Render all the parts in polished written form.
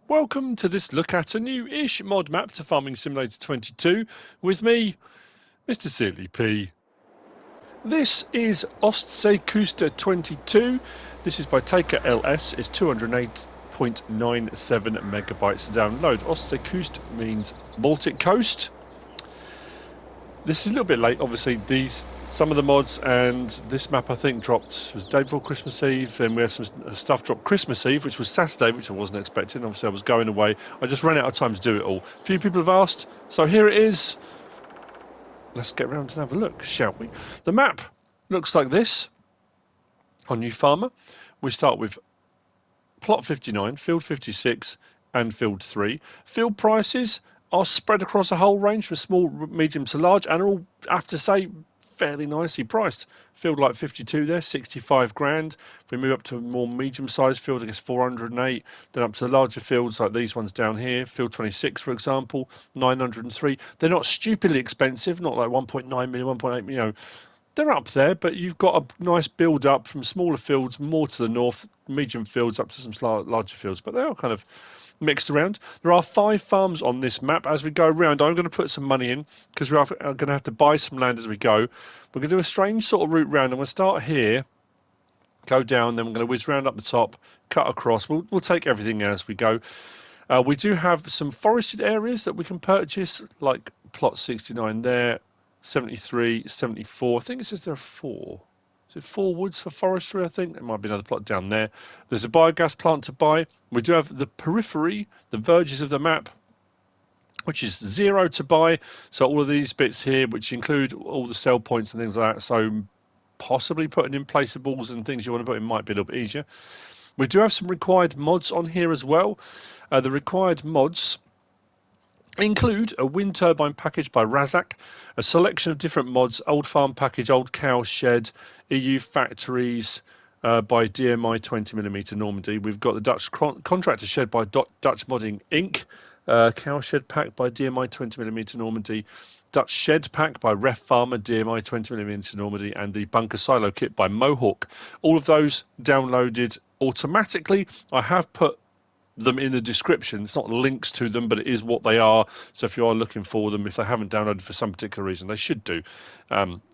Welcome to this look at a new-ish mod map to Farming Simulator 22 with me, MrSealyp. This is OSTSEEKUSTE 22. This is by TakerLS. It's 208.97 megabytes to download. OSTSEEKUSTE means Baltic coast. This is a little bit late, obviously. Some of the mods and this map I think dropped was day before Christmas Eve. Then we had some stuff dropped Christmas Eve, which was Saturday, which I wasn't expecting. Obviously I was going away. I just ran out of time to do it all. A few people have asked, so here it is. Let's get around and have a look, shall we? The map looks like this on New Farmer. We start with plot 59, field 56 and field 3. Field prices are spread across a whole range from small, medium to large, and are all, I have to say, fairly nicely priced. Field like 52 there, 65 grand. If we move up to a more medium-sized field, I guess 408. Then up to the larger fields like these ones down here, field 26 for example, 903. They're not stupidly expensive, not like 1.9 million, 1.8 million. They're up there, but you've got a nice build up from smaller fields, more to the north, medium fields up to some larger fields, but they are kind of mixed around. There are 5 farms on this map. As we go around, I'm going to put some money in because we are going to have to buy some land as we go. We're going to do a strange sort of route round. I'm going to start here, go down, then we're going to whiz round up the top, cut across. We'll take everything as we go. We do have some forested areas that we can purchase, like plot 69 there, 73, 74. I think it says there are 4. Is it 4 woods for forestry, I think? There might be another plot down there. There's a biogas plant to buy. We do have the periphery, the verges of the map, which is 0 to buy. So all of these bits here, which include all the sell points and things like that. So possibly putting in placeables and things you want to put in might be a little bit easier. We do have some required mods on here as well. The required mods include a wind turbine package by Razak, a selection of different mods, old farm package, old cow shed, EU factories by DMI 20mm Normandy. We've got the Dutch contractor shed by Dutch Modding Inc., Cowshed Pack by DMI 20mm Normandy, Dutch Shed Pack by Reffarmer, DMI 20mm Normandy, and the Bunker Silo Kit by MOHAWK. All of those downloaded automatically. I have put them in the description. It's not links to them, but it is what they are. So if you are looking for them, if they haven't downloaded for some particular reason, they should do.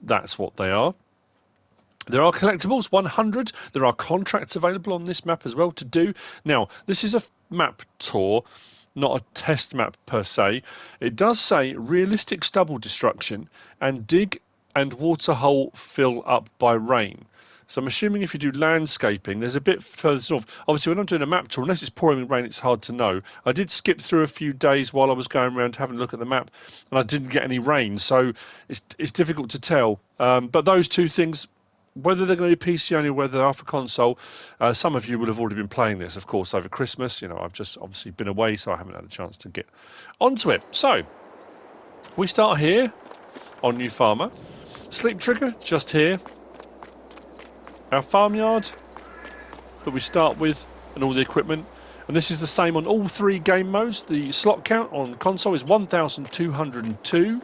That's what they are. There are collectibles, 100. There are contracts available on this map as well to do. Now, this is a map tour, not a test map per se. It does say realistic stubble destruction and dig and waterhole fill up by rain. So I'm assuming if you do landscaping, there's a bit further north. Obviously, when I'm doing a map tour, unless it's pouring rain, it's hard to know. I did skip through a few days while I was going around having a look at the map, and I didn't get any rain, so it's difficult to tell. But those two things, whether they're going to be PC only or whether they are for console, some of you would have already been playing this, of course, over Christmas. You know, I've just obviously been away, so I haven't had a chance to get onto it. So, we start here on New Farmer. Sleep trigger, just here. Our farmyard that we start with and all the equipment. And this is the same on all 3 game modes. The slot count on console is 1,202.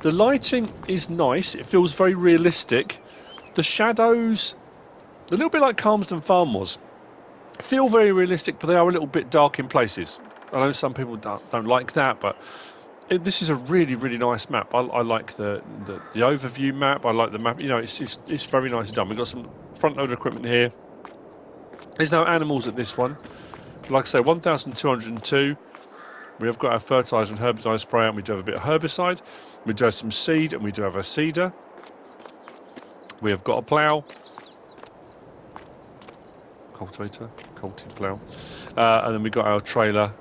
The lighting is nice. It feels very realistic. The shadows, a little bit like Calmsden Farm was, feel very realistic, but they are a little bit dark in places. I know some people don't like that, but this is a really, really nice map. I like the overview map. I like the map. You know, it's very nicely done. We've got some front loader equipment here. There's no animals at this one. Like I say, 1,202. We have got our fertiliser and herbicide spray out. We do have a bit of herbicide. We do have some seed, and we do have a seeder. We have got a plough. Cultivator. Plough. And then we got our trailer.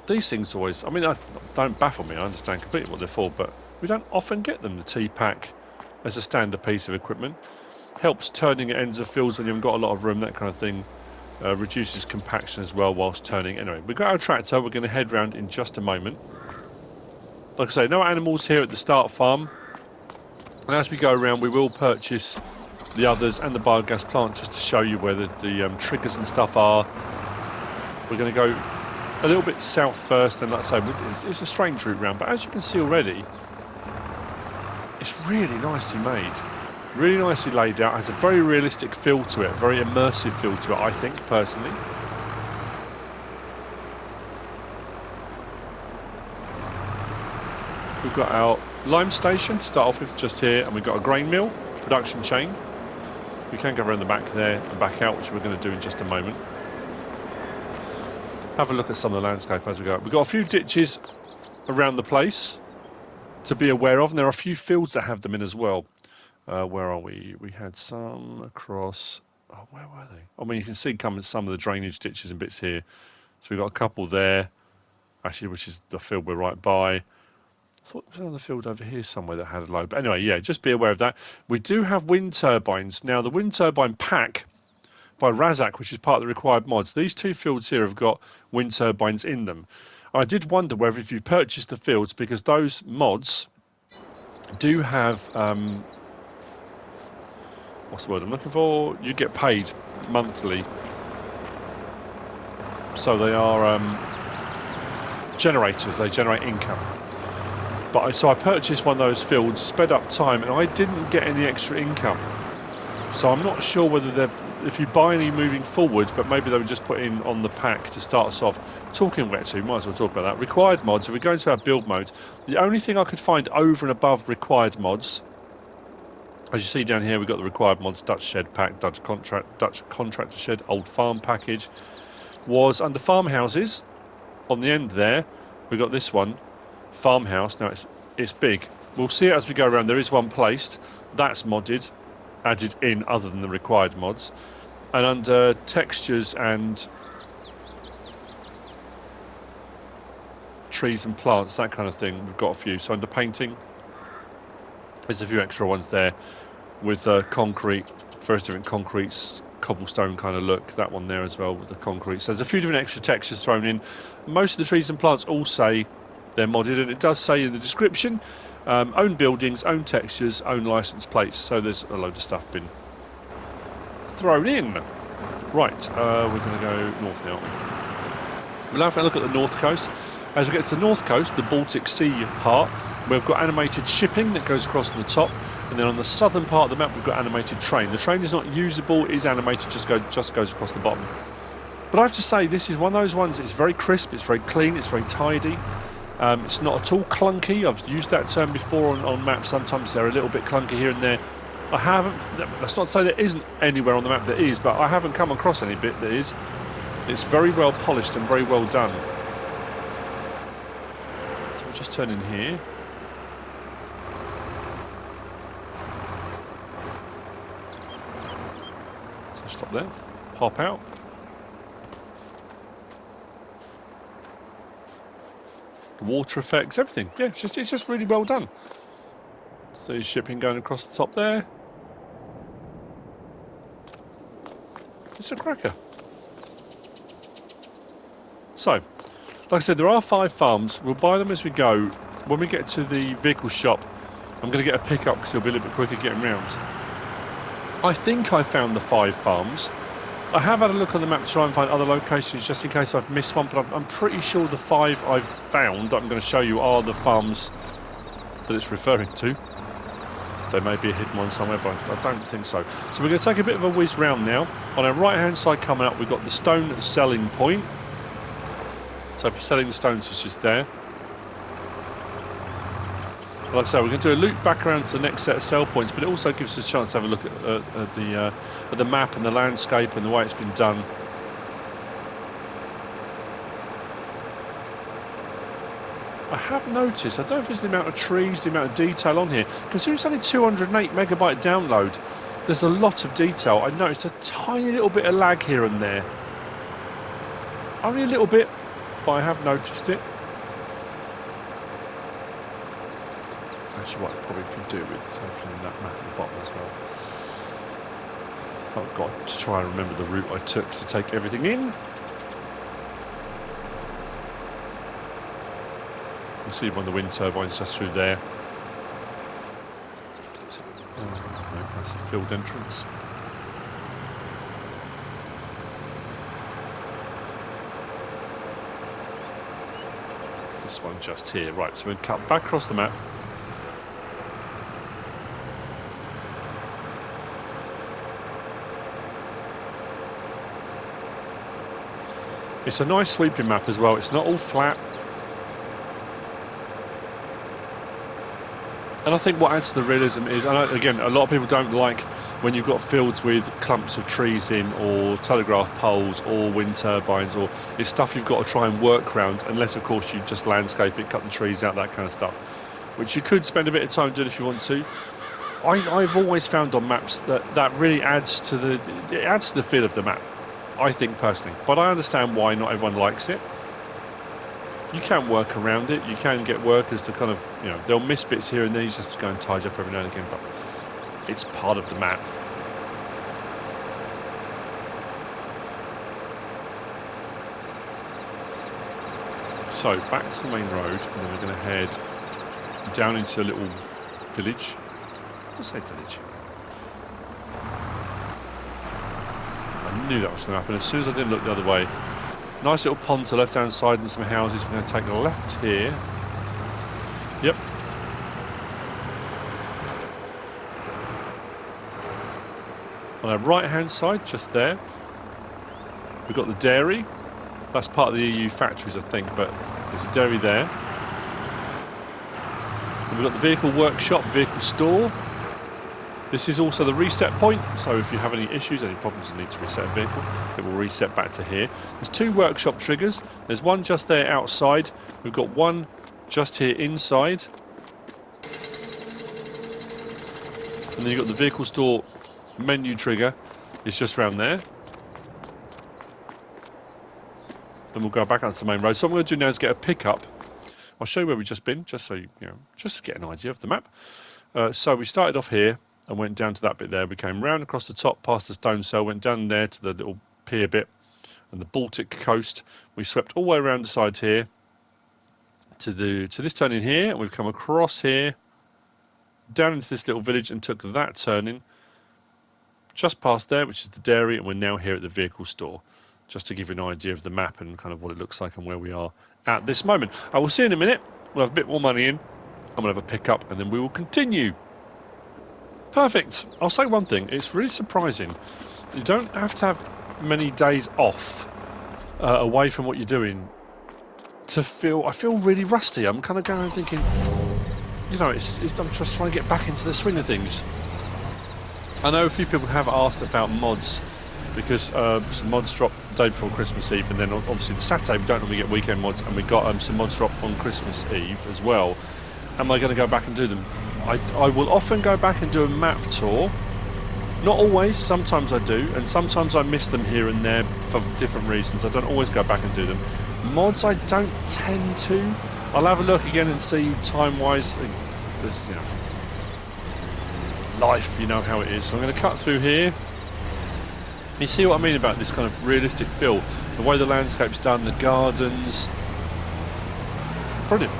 These things always, I mean, don't baffle me. I understand completely what they're for, but we don't often get them, the T-Pack, as a standard piece of equipment. Helps turning at ends of fields when you haven't got a lot of room, that kind of thing. Reduces compaction as well whilst turning. Anyway, we've got our tractor. We're going to head round in just a moment. Like I say, no animals here at the start farm. And as we go around, we will purchase the others and the biogas plant just to show you where the triggers and stuff are. We're going to go a little bit south first, and like I say, it's a strange route round, but as you can see already, it's really nicely made. Really nicely laid out, has a very realistic feel to it, a very immersive feel to it, I think, personally. We've got our lime station to start off with just here, and we've got a grain mill, production chain. We can go around the back there and back out, which we're going to do in just a moment. Have a look at some of the landscape as we go. We've got a few ditches around the place to be aware of, and there are a few fields that have them in as well. Where are we? We had some across... Oh, where were they? I mean, you can see some of the drainage ditches and bits here. So we've got a couple there, actually, which is the field we're right by. I thought there was another field over here somewhere that had a load. But anyway, yeah, just be aware of that. We do have wind turbines. Now, the wind turbine pack by Razak, which is part of the required mods, these two fields here have got wind turbines in them. I did wonder whether if you purchased the fields, because those mods do have... what's the word I'm looking for? You get paid monthly. So they are generators, they generate income. So I purchased one of those fields, sped up time, and I didn't get any extra income. So I'm not sure whether they're, if you buy any moving forward, but maybe they were just put in on the pack to start us off. Talking wet too, might as well talk about that. Required mods, if we go into our build mode, the only thing I could find over and above required mods, as you see down here, we've got the required mods, Dutch Shed Pack, Dutch Contractor Shed, Old Farm Package, was under farmhouses. On the end there, we've got this one, farmhouse. Now it's big. We'll see it as we go around. There is one placed. That's modded, added in other than the required mods. And under textures and trees and plants, that kind of thing, we've got a few. So under painting, there's a few extra ones there with concrete, various different concretes, cobblestone kind of look. That one there as well with the concrete. So there's a few different extra textures thrown in. Most of the trees and plants all say they're modded, and it does say in the description, own buildings, own textures, own license plates. So there's a load of stuff been thrown in. Right, we're going to go north now. We'll have a look at the north coast. As we get to the north coast, the Baltic Sea part, we've got animated shipping that goes across on the top, and then on the southern part of the map we've got animated train. The train is not usable, it is animated, just goes across the bottom. But I have to say, this is one of those ones, it's very crisp, it's very clean, it's very tidy. It's not at all clunky. I've used that term before on maps. Sometimes they're a little bit clunky here and there. I haven't, that's not to say there isn't anywhere on the map that is, but I haven't come across any bit that is. It's very well polished and very well done. So we'll just turn in here. So stop there, hop out. The water effects, everything. Yeah, it's just really well done. So shipping going across the top there. It's a cracker. So, like I said, there are 5 farms. We'll buy them as we go. When we get to the vehicle shop, I'm going to get a pickup because it'll be a little bit quicker getting round. I think I found the 5 farms. I have had a look on the map to try and find other locations just in case I've missed one, but I'm pretty sure the 5 I've found that I'm going to show you are the farms that it's referring to. There may be a hidden one somewhere, but I don't think so. So we're going to take a bit of a whiz round now. On our right hand side coming up, we've got the stone selling point. So selling the stones is just there. Like I say, we're going to do a loop back around to the next set of sell points, but it also gives us a chance to have a look at the map and the landscape and the way it's been done. I have noticed, I don't know if it's the amount of trees, the amount of detail on here. Considering it's only 208 megabyte download, there's a lot of detail. I noticed a tiny little bit of lag here and there. Only a little bit, but I have noticed it. Actually, what I probably could do with is opening that map at the bottom as well. I've got to try and remember the route I took to take everything in. You see one of the wind turbines just through there. No, that's the field entrance. This one just here. Right, so we'll cut back across the map. It's a nice sweeping map as well. It's not all flat. And I think what adds to the realism is, and again, a lot of people don't like when you've got fields with clumps of trees in, or telegraph poles, or wind turbines, or it's stuff you've got to try and work around, unless of course you just landscape it, cut the trees out, that kind of stuff, which you could spend a bit of time doing if you want to. I've always found on maps that really adds to the feel of the map, I think personally. But I understand why not everyone likes it. You can work around it. You can get workers to kind of, you know, they'll miss bits here and there. You just have to go and tidy up every now and again, but it's part of the map. So back to the main road, and then we're going to head down into a little village. Let's say village. I knew that was going to happen as soon as I didn't look the other way. Nice little pond to the left-hand side and some houses. We're going to take a left here. Yep. On our right-hand side, just there, we've got the dairy. That's part of the EU factories, I think, but there's a dairy there. And we've got the vehicle workshop, vehicle store. This is also the reset point, so if you have any issues, any problems and need to reset a vehicle, it will reset back to here. There's two workshop triggers. There's one just there outside. We've got one just here inside. And then you've got the vehicle store menu trigger. It's just around there. Then we'll go back onto the main road. So what I'm going to do now is get a pickup. I'll show you where we've just been, just so you know, just to get an idea of the map. So we started off here and went down to that bit there. We came round across the top past the stone cell, went down there to the little pier bit and the Baltic coast. We swept all the way around the sides here to this turning here, and we've come across here down into this little village and took that turning just past there, which is the dairy, and we're now here at the vehicle store, just to give you an idea of the map and kind of what it looks like and where we are at this moment. I will see you in a minute. We'll have a bit more money in. I'm going to have a pickup and then we will continue. Perfect. I'll say one thing. It's really surprising. You don't have to have many days off away from what you're doing to feel... I feel really rusty. I'm kind of going and thinking, you know, I'm just trying to get back into the swing of things. I know a few people have asked about mods because some mods dropped the day before Christmas Eve, and then obviously the Saturday we don't normally get weekend mods, and we got some mods dropped on Christmas Eve as well. Am I going to go back and do them? I will often go back and do a map tour. Not always, sometimes I do, and sometimes I miss them here and there for different reasons. I don't always go back and do them. Mods I don't tend to. I'll have a look again and see time-wise. There's, you know, life, you know how it is. So I'm going to cut through here. You see what I mean about this kind of realistic feel? The way the landscape's done, the gardens. Brilliant.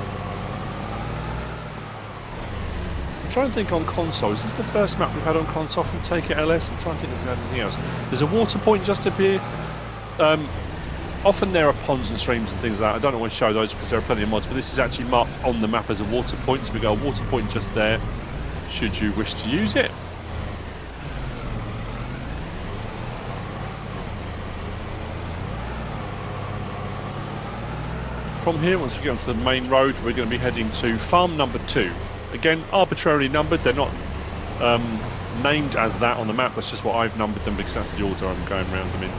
I'm trying to think on console. Is this the first map we've had on console from TakerLS? I'm trying to think if we've had anything else. There's a water point just up here. Often there are ponds and streams and things like that. I don't always show those because there are plenty of mods, but this is actually marked on the map as a water point. So we got a water point just there, should you wish to use it. From here, once we get onto the main road, we're going to be heading to farm number 2. Again, arbitrarily numbered. They're not named as that on the map. That's just what I've numbered them because that's the order I'm going around them in.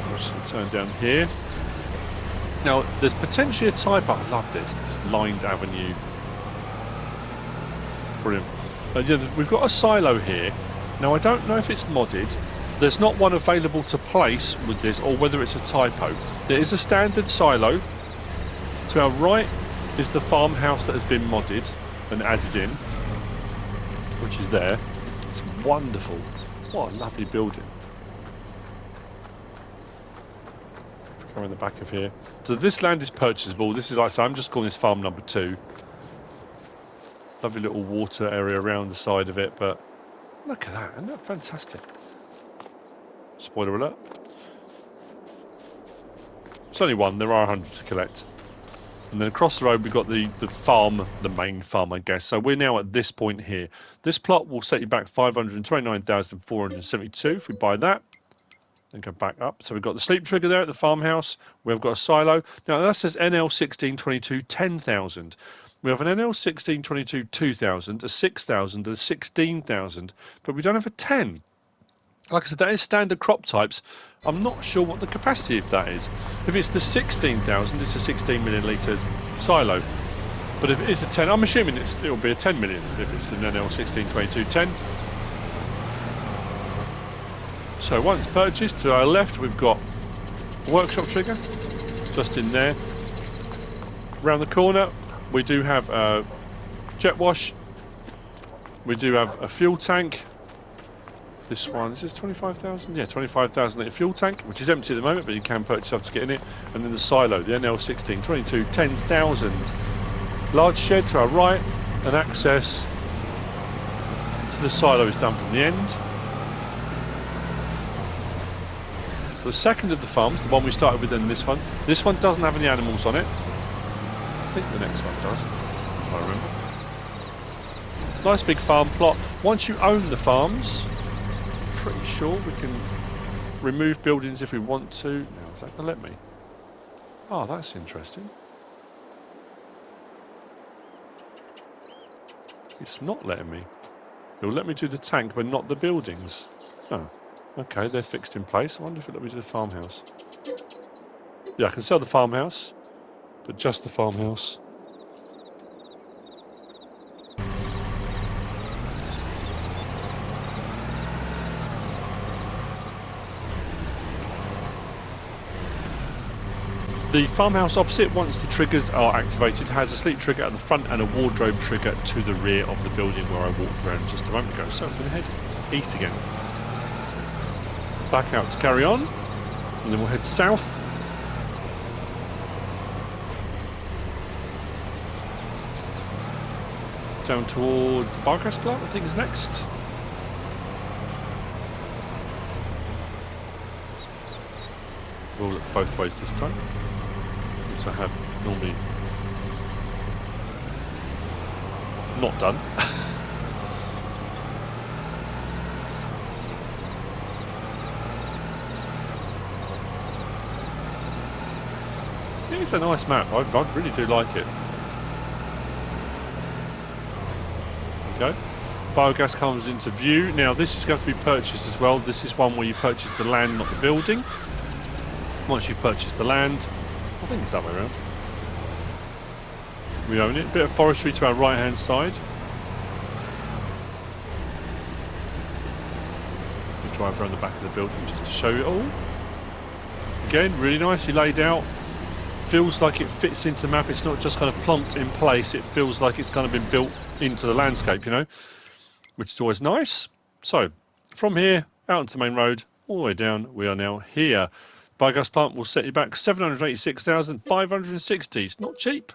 I'm just going to turn down here. Now, there's potentially a type up. I love this lined avenue. Brilliant. Yeah, we've got a silo here. Now, I don't know if it's modded. There's not one available to place with this, or whether it's a typo. There is a standard silo. To our right is the farmhouse that has been modded and added in, which is there. It's wonderful. What a lovely building. Come in the back of here. So this land is purchasable. This is, like I say, I'm just calling this farm number 2. Lovely little water area around the side of it, but look at that. Isn't that fantastic? Spoiler alert. It's only one, there are 100 to collect. And then across the road we've got the farm, the main farm, I guess. So we're now at this point here. This plot will set you back 529,472 if we buy that. Then go back up. So we've got the sleep trigger there at the farmhouse. We've got a silo. Now that says NL1622 10,000. We have an NL1622 2,000, a 6,000, a 16,000, but we don't have a 10. Like I said, that is standard crop types. I'm not sure what the capacity of that is. If it's the 16,000, it's a 16 million litre silo. But if it is a 10, I'm assuming it'll be a 10 million if it's an NL1622 10. So once purchased, to our left we've got a workshop trigger, just in there. Round the corner we do have a jet wash. We do have a fuel tank. This one, this is 25,000? Yeah, 25,000 litre fuel tank, which is empty at the moment, but you can purchase up to get in it. And then the silo, the NL1622 10,000. Large shed to our right, and access to the silo is done from the end. So the second of the farms, the one we started with, and this one doesn't have any animals on it. I think the next one does, if I remember. Nice big farm plot. Once you own the farms, pretty sure we can remove buildings if we want to. Now, is that going to let me? Oh, that's interesting. It's not letting me. It'll let me do the tank, but not the buildings. Oh, okay, they're fixed in place. I wonder if it'll let me do the farmhouse. Yeah, I can sell the farmhouse, but just the farmhouse. The farmhouse opposite, once the triggers are activated, has a sleep trigger at the front and a wardrobe trigger to the rear of the building where I walked around just a moment ago. So I'm going to head east again. Back out to carry on, and then we'll head south. Down towards the biogas plant, I think is next. We'll look both ways this time. I have normally not done. It's a nice map. I really do like it. Okay. Biogas comes into view. Now this is going to be purchased as well. This is one where you purchase the land, not the building. Once you've purchased the land, I think it's that way around. We own it. Bit of forestry to our right hand side. We drive around the back of the building just to show you it all. Again, really nicely laid out. Feels like it fits into the map. It's not just kind of plonked in place. It feels like it's kind of been built into the landscape, you know, which is always nice. So from here out onto the main road, all the way down, we are now here. Biogas plant will set you back 786,560. It's not cheap.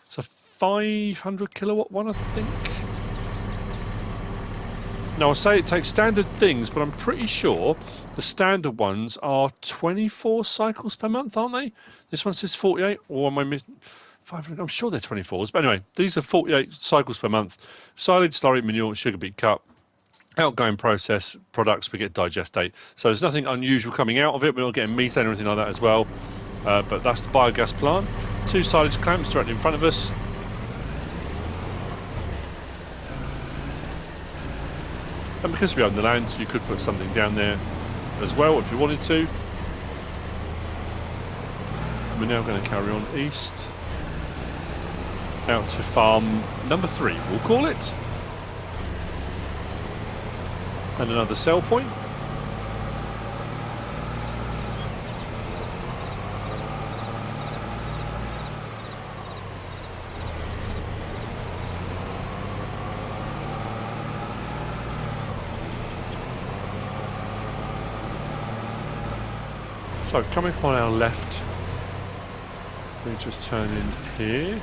It's a 500 kilowatt one, I think. Now I say it takes standard things, but I'm pretty sure the standard ones are 24 cycles per month, aren't they? This one says 48, or am I missing? 500? I'm sure they're 24s. But anyway, these are 48 cycles per month. Silage, slurry, manure, sugar beet cup. Outgoing process products, we get digestate. So there's nothing unusual coming out of it. We're not getting methane or anything like that as well. But that's the biogas plant. 2 silage clamps directly in front of us. And because we own the land, you could put something down there as well if you wanted to. We're now going to carry on east. Out to farm number 3, we'll call it. And another sell point. So coming on our left, we just turn in here.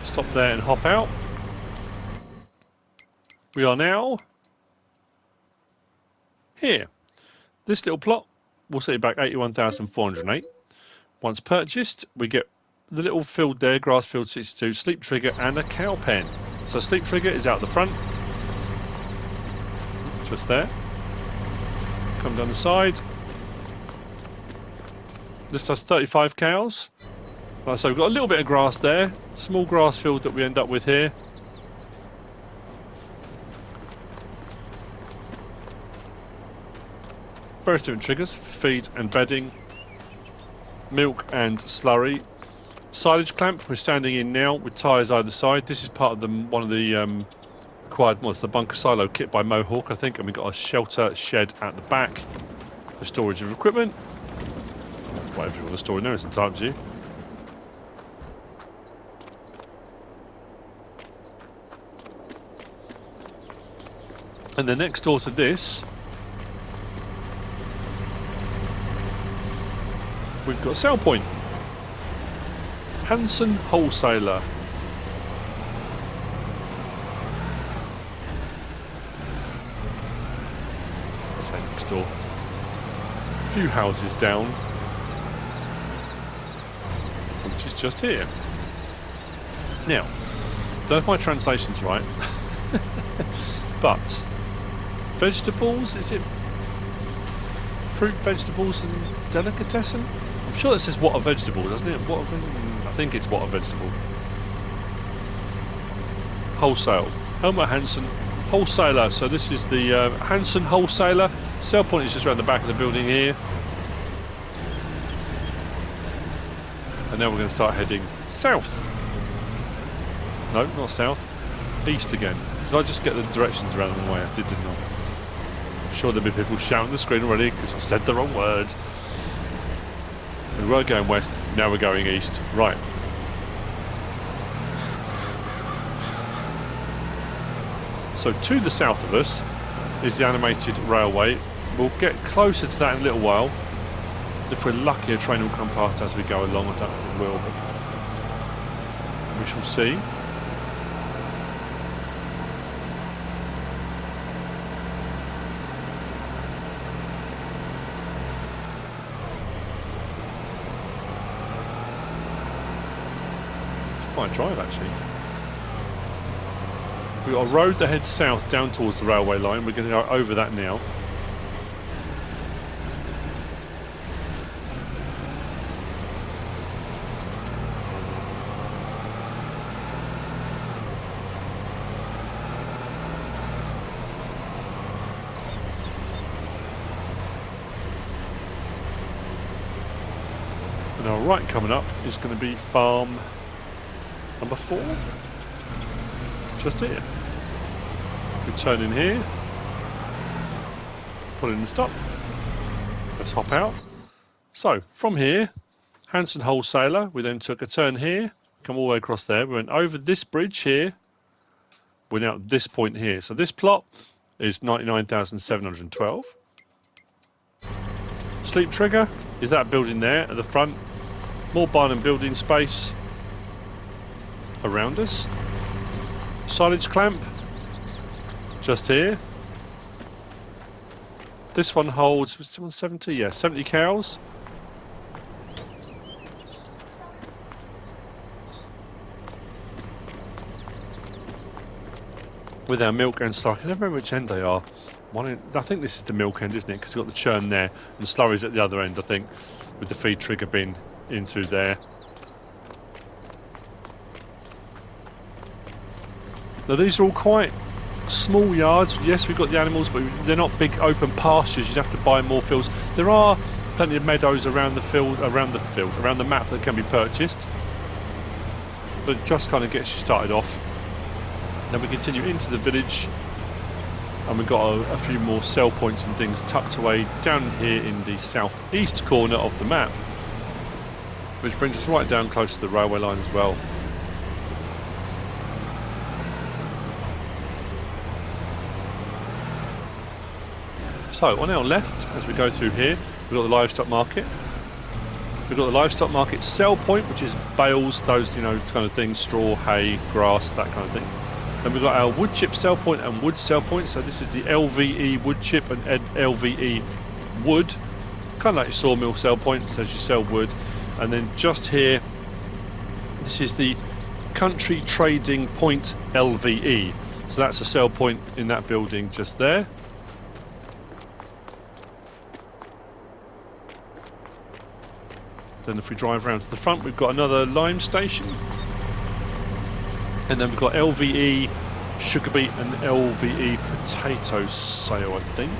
Stop there and hop out. We are now here. This little plot will set you back 81,408. Once purchased, we get the little field there, grass field 62, sleep trigger and a cow pen. So sleep trigger is out the front, just there. Come down the side. This does 35 cows. Right, so we've got a little bit of grass there, small grass field that we end up with here. Various different triggers, feed and bedding, milk and slurry. Silage clamp we're standing in now with tyres either side. This is part of one of the acquired mods, the bunker silo kit by MOHAWK, I think, and we've got a shelter shed at the back for storage of equipment. Whatever you want to store in there, it's entirely to you. And then next door to this, we've got a sell point. Hanson Wholesaler. That's next door. A few houses down, which is just here. Now, don't know if my translation's right, but vegetables, is it fruit, vegetables and delicatessen? I'm sure it says what a vegetable, doesn't it? I think it's what a vegetable. Wholesale. Helmut Hansen Wholesaler. So this is the Hansen Wholesaler. Sell point is just around the back of the building here. And now we're going to start heading south. No, not south. East again. Did I just get the directions around the way? I didn't I? I'm sure there'll be people shouting the screen already because I said the wrong word. We were going west, now we're going east. Right. So to the south of us is the animated railway. We'll get closer to that in a little while. If we're lucky, a train will come past as we go along. I don't think it will, but we shall see. Quite a drive actually. We've got a road that heads south down towards the railway line. We're going to go over that now. And our right coming up is going to be farm number 4, just here. We turn in here, put in and stop. Let's hop out. So from here, Hanson Wholesaler, we then took a turn here, come all the way across there. We went over this bridge here. We're now at this point here. So this plot is 99,712. Sleep trigger is that building there at the front. More barn and building space around us. Silage clamp just here. This one holds, was it 70? Yeah, 70 cows. With our milk and slurry. I can never remember which end they are. I think this is the milk end, isn't it? Because we've got the churn there and the slurry's at the other end, I think, with the feed trigger being in through there. Now these are all quite small yards. Yes, we've got the animals, but they're not big open pastures. You'd have to buy more fields. There are plenty of meadows around the map that can be purchased. But it just kind of gets you started off. Then we continue into the village, and we've got a few more sell points and things tucked away down here in the southeast corner of the map, which brings us right down close to the railway line as well. So on our left, as we go through here, we've got the livestock market. We've got the livestock market sell point, which is bales, those, you know, kind of things, straw, hay, grass, that kind of thing. Then we've got our wood chip sell point and wood sell point. So this is the LVE wood chip and LVE wood, kind of like your sawmill sell point, says you sell wood. And then just here This is the Country Trading Point LVE. So that's a sell point in that building just there. Then if we drive around to the front, we've got another lime station. And then we've got LVE sugar beet and LVE potato sale, I think.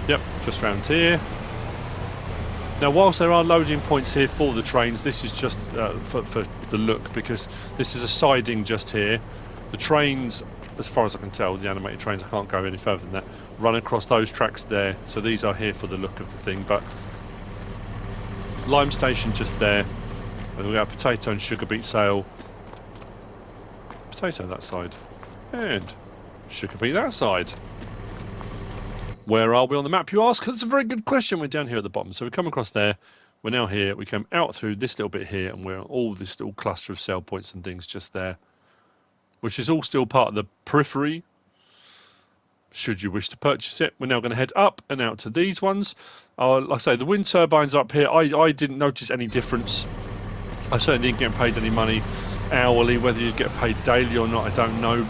Yep, just round here. Now, whilst there are loading points here for the trains, this is just for the look, because this is a siding just here. The trains, as far as I can tell, the animated trains, I can't go any further than that, run across those tracks there. So these are here for the look of the thing, but lime station just there. And we've got potato and sugar beet sale. Potato that side. And sugar beet that side. Where are we on the map, you ask? That's a very good question. We're down here at the bottom. So we come across there. We're now here. We come out through this little bit here, and we're all this little cluster of sell points and things just there, which is all still part of the periphery. Should you wish to purchase it, we're now going to head up and out to these ones. Like I say, the wind turbines up here, I didn't notice any difference. I certainly didn't get paid any money hourly. Whether you get paid daily or not, I don't know.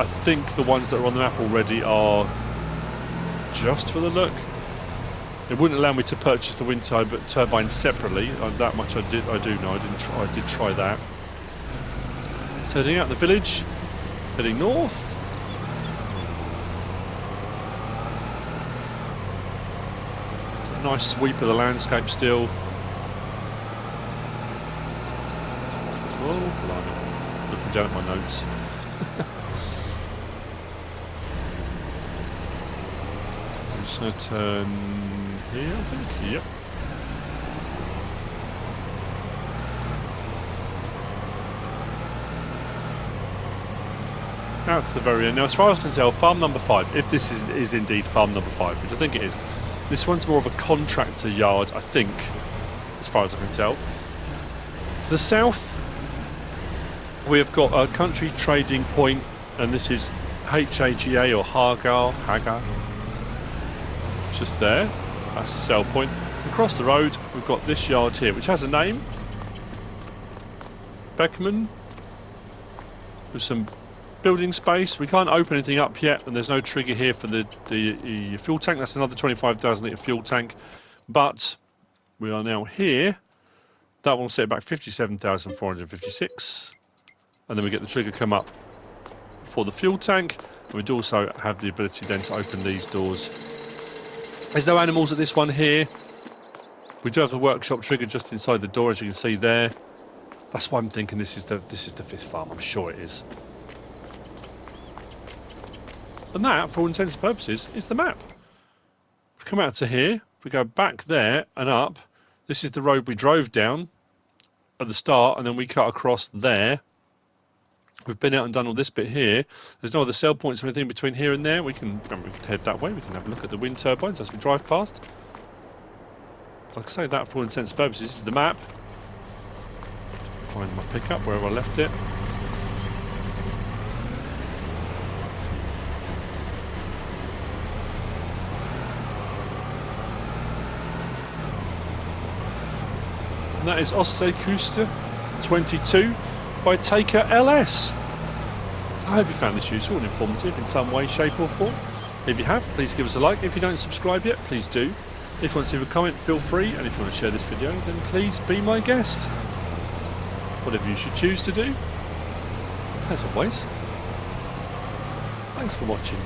I think the ones that are on the map already are just for the look. It wouldn't allow me to purchase the wind turbine separately. That much I do know. I did try that. So heading out the village, heading north. It's a nice sweep of the landscape still. Oh, blimey. Looking down at my notes. I'm just going to turn here, I think. Yep. Out to the very end. Now, as far as I can tell, farm number 5, if this is indeed farm number 5, which I think it is, this one's more of a contractor yard, I think, as far as I can tell. To the south, we have got a country trading point, and this is HAGA or Haga. Just there. That's a sell point. Across the road, we've got this yard here, which has a name. Beckman. With some building space. We can't open anything up yet, and there's no trigger here for the fuel tank. That's another 25,000 litre fuel tank. But we are now here. That will set back 57,456. And then we get the trigger come up for the fuel tank. And we do also have the ability then to open these doors. There's no animals at this one here. We do have the workshop trigger just inside the door, as you can see there. That's why I'm thinking this is the 5th farm. I'm sure it is. And that, for all intents and purposes, is the map. We come out to here. We go back there and up. This is the road we drove down at the start, and then we cut across there. We've been out and done all this bit here. There's no other sell points or anything between here and there. We can head that way. We can have a look at the wind turbines as we drive past. Like I say, that for all intents and purposes, this is the map. Find my pickup wherever I left it. And that is OSTSEEKUSTE 22 by TakerLS. I hope you found this useful and informative in some way, shape or form. If you have, please give us a like. If you don't subscribe yet, please do. If you want to leave a comment, feel free. And if you want to share this video, then please be my guest. Whatever you should choose to do. As always, thanks for watching.